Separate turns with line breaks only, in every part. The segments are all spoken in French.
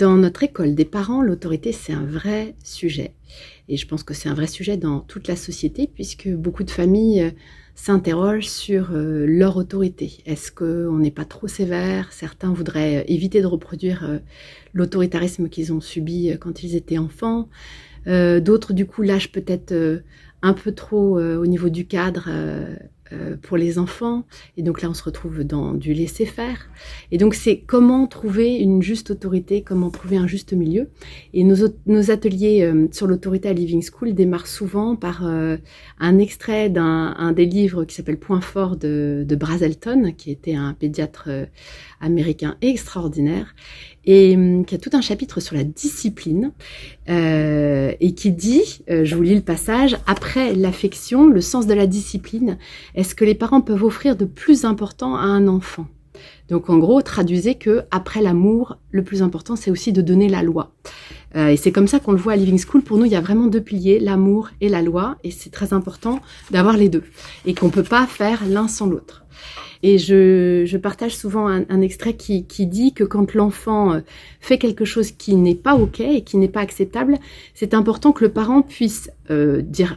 Dans notre école des parents, l'autorité, c'est un vrai sujet. Et je pense que c'est un vrai sujet dans toute la société, puisque beaucoup de familles s'interrogent sur leur autorité. Est-ce qu'on n'est pas trop sévère? Certains voudraient éviter de reproduire l'autoritarisme qu'ils ont subi quand ils étaient enfants. D'autres, du coup, lâchent peut-être un peu trop au niveau du cadre pour les enfants. Et donc là, on se retrouve dans du laisser-faire. Et donc, c'est comment trouver une juste autorité, comment trouver un juste milieu. Et nos ateliers sur l'autorité à Living School démarrent souvent par un extrait d'un des livres qui s'appelle Point fort de Brazelton, qui était un pédiatre américain extraordinaire, et qui a tout un chapitre sur la discipline, et qui dit, je vous lis le passage, « Après l'affection, le sens de la discipline, est-ce que les parents peuvent offrir de plus important à un enfant ?» Donc en gros, traduisez que après l'amour, le plus important, c'est aussi de donner la loi. Et c'est comme ça qu'on le voit à Living School. Pour nous, il y a vraiment deux piliers, l'amour et la loi, et c'est très important d'avoir les deux, et qu'on ne peut pas faire l'un sans l'autre. Et je partage souvent un extrait qui dit que quand l'enfant fait quelque chose qui n'est pas OK et qui n'est pas acceptable, c'est important que le parent puisse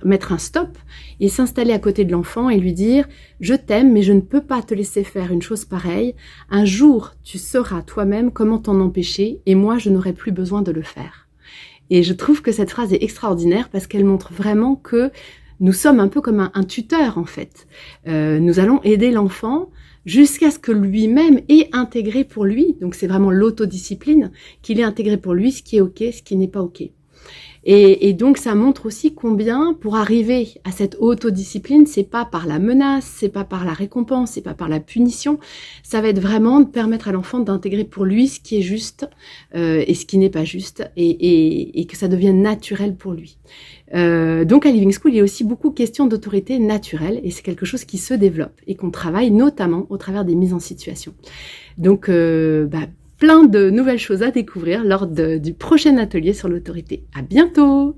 mettre un stop et s'installer à côté de l'enfant et lui dire « Je t'aime, mais je ne peux pas te laisser faire une chose pareille. Un jour, tu sauras toi-même comment t'en empêcher et moi, je n'aurai plus besoin de le faire. » Et je trouve que cette phrase est extraordinaire parce qu'elle montre vraiment que nous sommes un peu comme un tuteur, en fait. Nous allons aider l'enfant jusqu'à ce que lui-même ait intégré pour lui, donc c'est vraiment l'autodiscipline, qu'il ait intégré pour lui ce qui est OK, ce qui n'est pas OK. Et donc ça montre aussi combien, pour arriver à cette autodiscipline, c'est pas par la menace, c'est pas par la récompense, c'est pas par la punition, ça va être vraiment de permettre à l'enfant d'intégrer pour lui ce qui est juste et ce qui n'est pas juste, et que ça devienne naturel pour lui. Donc à Living School, il y a aussi beaucoup de questions d'autorité naturelle, et c'est quelque chose qui se développe et qu'on travaille notamment au travers des mises en situation. Donc plein de nouvelles choses à découvrir lors du prochain atelier sur l'autorité. À bientôt!